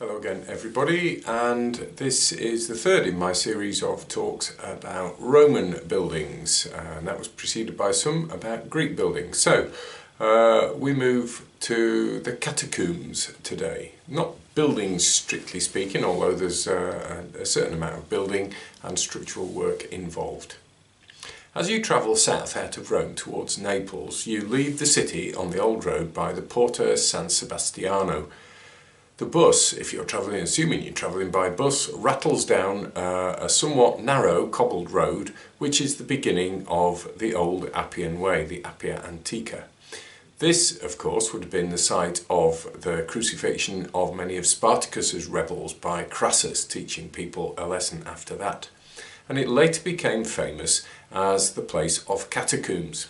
Hello again everybody, and this is the third in my series of talks about Roman buildings, and that was preceded by some about Greek buildings. So we move to the catacombs today. Not buildings strictly speaking, although there's a certain amount of building and structural work involved. As you travel south out of Rome towards Naples, you leave the city on the old road by the Porta San Sebastiano. The bus, if you're travelling, assuming you're travelling by bus, rattles down a somewhat narrow cobbled road, which is the beginning of the old Appian Way, the Appia Antica. This, of course, would have been the site of the crucifixion of many of Spartacus's rebels by Crassus, teaching people a lesson after that. And it later became famous as the place of catacombs.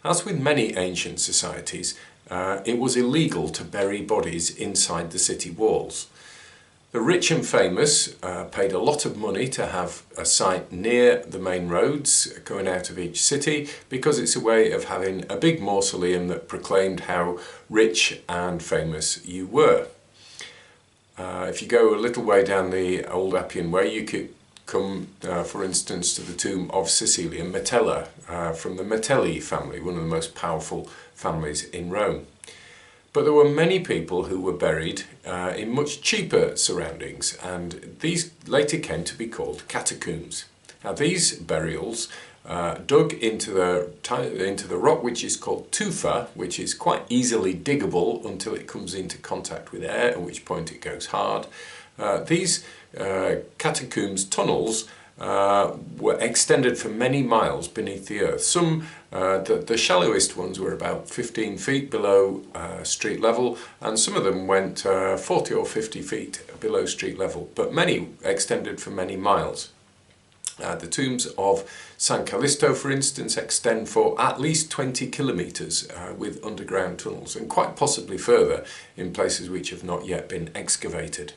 As with many ancient societies, it was illegal to bury bodies inside the city walls. The rich and famous paid a lot of money to have a site near the main roads going out of each city, because it's a way of having a big mausoleum that proclaimed how rich and famous you were. If you go a little way down the old Appian Way, you could come, for instance, to the tomb of Cecilia Metella from the Metelli family, one of the most powerful families in Rome. But there were many people who were buried in much cheaper surroundings, and these later came to be called catacombs. Now these burials dug into the rock, which is called tufa, which is quite easily diggable until it comes into contact with air, at which point it goes hard. These catacombs tunnels were extended for many miles beneath the earth. Some, the shallowest ones were about 15 feet below street level, and some of them went 40 or 50 feet below street level, but many extended for many miles. The tombs of San Callisto, for instance, extend for at least 20 kilometres with underground tunnels, and quite possibly further in places which have not yet been excavated.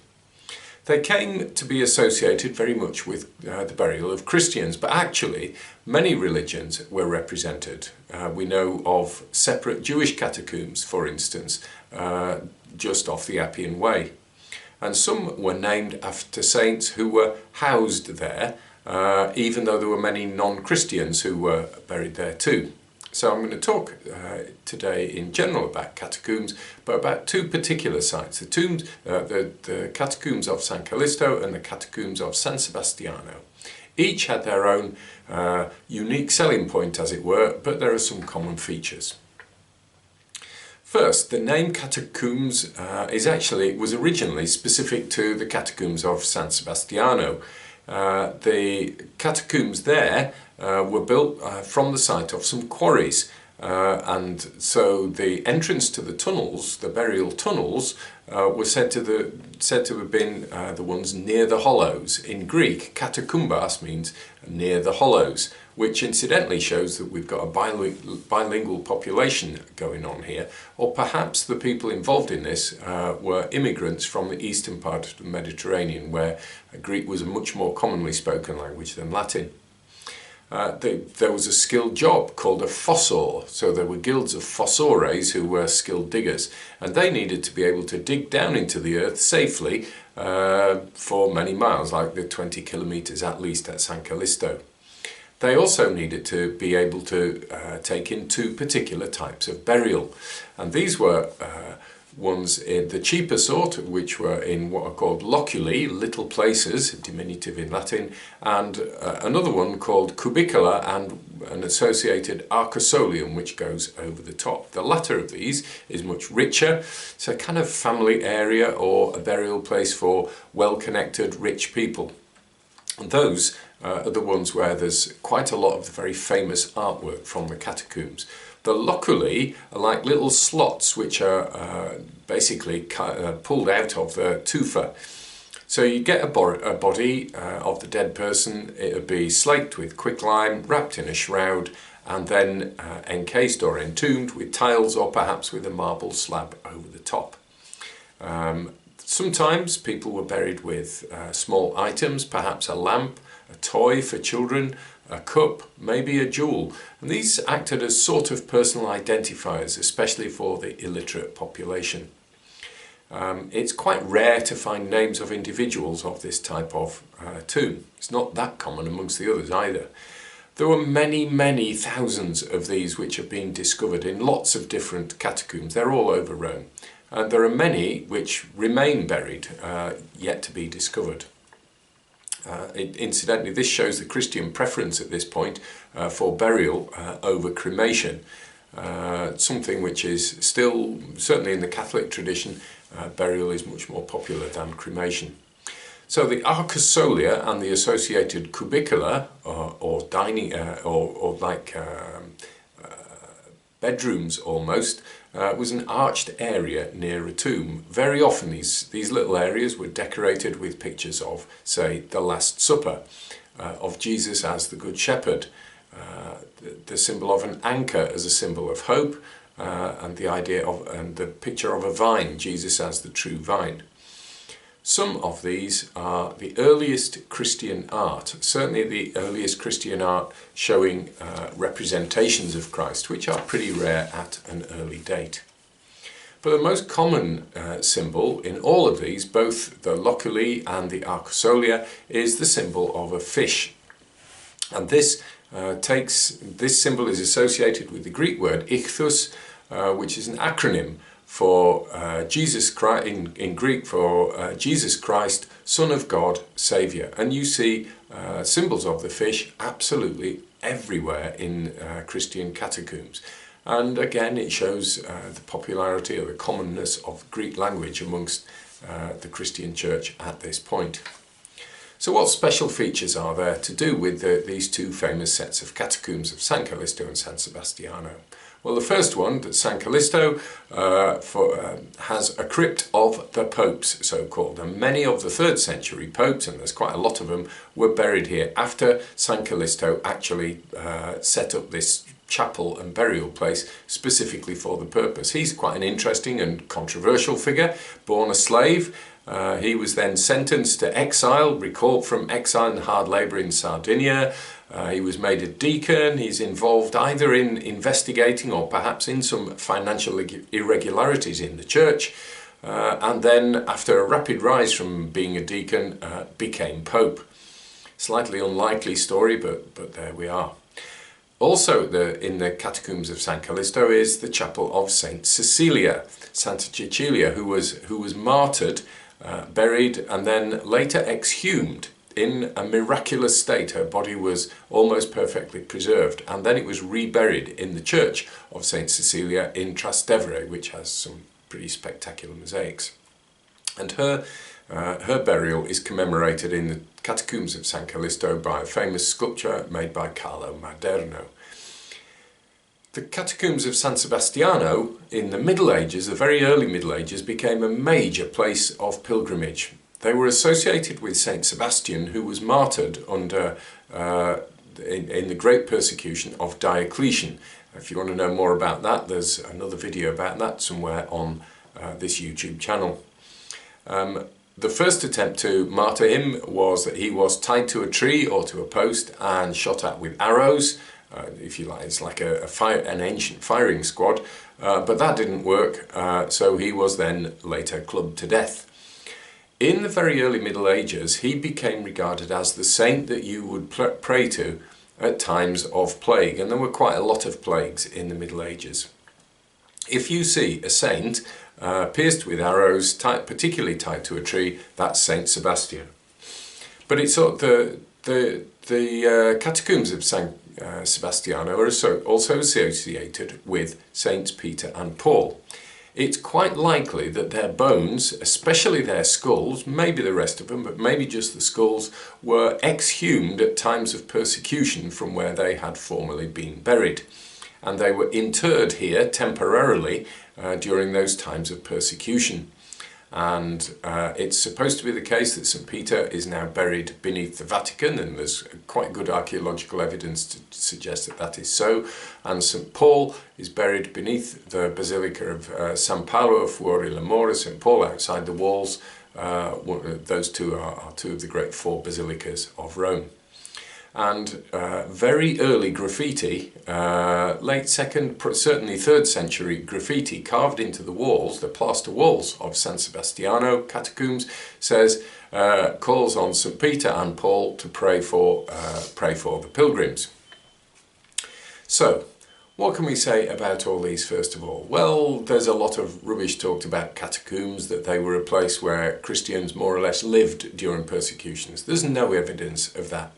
They came to be associated very much with the burial of Christians, but actually many religions were represented. We know of separate Jewish catacombs, for instance, just off the Appian Way. And some were named after saints who were housed there, even though there were many non-Christians who were buried there too. So I'm going to talk today in general about catacombs, but about two particular sites: the catacombs of San Callisto and the catacombs of San Sebastiano. Each had their own unique selling point, as it were, but there are some common features. First, the name catacombs was originally specific to the catacombs of San Sebastiano. The catacombs there were built from the site of some quarries, and so the entrance to the tunnels, the burial tunnels, were said to have been the ones near the hollows. In Greek, katakumbas means near the hollows, which incidentally shows that we've got a bilingual population going on here, or perhaps the people involved in this were immigrants from the eastern part of the Mediterranean, where Greek was a much more commonly spoken language than Latin. There was a skilled job called a fossor, so there were guilds of fossores who were skilled diggers, and they needed to be able to dig down into the earth safely for many miles, like the 20 kilometres at least at San Callisto. They also needed to be able to take in two particular types of burial, and these were ones in the cheaper sort, which were in what are called loculi, little places, diminutive in Latin, and another one called cubicula and an associated arcosolium, which goes over the top. The latter of these is much richer. It's a kind of family area or a burial place for well-connected rich people. And those are the ones where there's quite a lot of the very famous artwork from the catacombs. The loculi are like little slots which are basically pulled out of the tufa. So you get a body of the dead person. It would be slaked with quicklime, wrapped in a shroud, and then encased or entombed with tiles, or perhaps with a marble slab over the top. Sometimes people were buried with small items, perhaps a lamp, a toy for children, a cup, maybe a jewel, and these acted as sort of personal identifiers, especially for the illiterate population. It's quite rare to find names of individuals of this type of tomb. It's not that common amongst the others either. There were many, many thousands of these which have been discovered in lots of different catacombs. They're all over Rome. And there are many which remain buried, yet to be discovered. Incidentally, this shows the Christian preference at this point for burial over cremation. Something which is still, certainly in the Catholic tradition, burial is much more popular than cremation. So the arcosolia and the associated cubicula, or dining, or like bedrooms almost, was an arched area near a tomb. Very often these little areas were decorated with pictures of, say, the Last Supper, of Jesus as the Good Shepherd, the symbol of an anchor as a symbol of hope, and the picture of a vine, Jesus as the true vine. Some of these are the earliest Christian art, certainly the earliest Christian art showing representations of Christ, which are pretty rare at an early date. But the most common symbol in all of these, both the loculi and the arcosolia, is the symbol of a fish. And this symbol is associated with the Greek word ichthus, which is an acronym for Jesus Christ, in Greek for Jesus Christ, Son of God, Saviour. And you see symbols of the fish absolutely everywhere in Christian catacombs. And again, it shows the popularity or the commonness of Greek language amongst the Christian church at this point. So what special features are there to do with these two famous sets of catacombs of San Callisto and San Sebastiano? Well, the first one, San Callisto, has a crypt of the popes, so-called, and many of the 3rd century popes, and there's quite a lot of them, were buried here after San Callisto actually set up this chapel and burial place specifically for the purpose. He's quite an interesting and controversial figure, born a slave. He was then sentenced to exile, recalled from exile and hard labour in Sardinia. He was made a deacon. He's involved either in investigating or perhaps in some financial irregularities in the church. And then, after a rapid rise from being a deacon, became pope. Slightly unlikely story, but there we are. Also in the catacombs of San Callisto is the chapel of Saint Cecilia, Santa Cecilia, who was martyred, buried, and then later exhumed in a miraculous state. Her body was almost perfectly preserved, and then it was reburied in the church of Saint Cecilia in Trastevere, which has some pretty spectacular mosaics. And her burial is commemorated in the catacombs of San Callisto by a famous sculpture made by Carlo Maderno. The catacombs of San Sebastiano in the Middle Ages, the very early Middle Ages, became a major place of pilgrimage. They were associated with Saint Sebastian, who was martyred under in the great persecution of Diocletian. If you want to know more about that, there's another video about that somewhere on this YouTube channel. The first attempt to martyr him was that he was tied to a tree or to a post and shot at with arrows. If you like, it's like an ancient firing squad, but that didn't work, so he was then later clubbed to death. In the very early Middle Ages, he became regarded as the saint that you would pray to at times of plague, and there were quite a lot of plagues in the Middle Ages. If you see a saint pierced with arrows, particularly tied to a tree, that's Saint Sebastian. But it's the catacombs of San Sebastiano are also associated with Saints Peter and Paul. It's quite likely that their bones, especially their skulls, maybe the rest of them, but maybe just the skulls, were exhumed at times of persecution from where they had formerly been buried. And they were interred here temporarily during those times of persecution. And it's supposed to be the case that St. Peter is now buried beneath the Vatican, and there's quite good archaeological evidence to suggest that that is so. And St. Paul is buried beneath the Basilica of San Paolo fuori le mura, St. Paul outside the walls. Those two are two of the great 4 basilicas of Rome. and very early graffiti, late 2nd, certainly 3rd century graffiti carved into the walls, the plaster walls of San Sebastiano Catacombs, says, calls on St. Peter and Paul to pray for the pilgrims. So, what can we say about all these first of all? Well, there's a lot of rubbish talked about catacombs, that they were a place where Christians more or less lived during persecutions. There's no evidence of that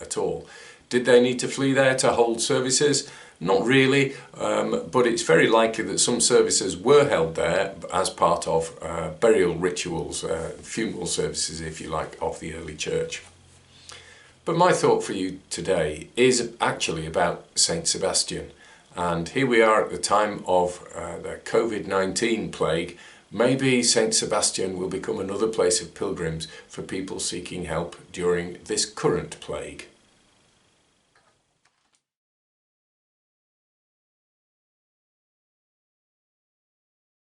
at all. Did they need to flee there to hold services? Not really, but it's very likely that some services were held there as part of burial rituals, funeral services if you like, of the early church. But my thought for you today is actually about Saint Sebastian. And here we are at the time of the COVID-19 plague. Maybe Saint Sebastian will become another place of pilgrims for people seeking help during this current plague.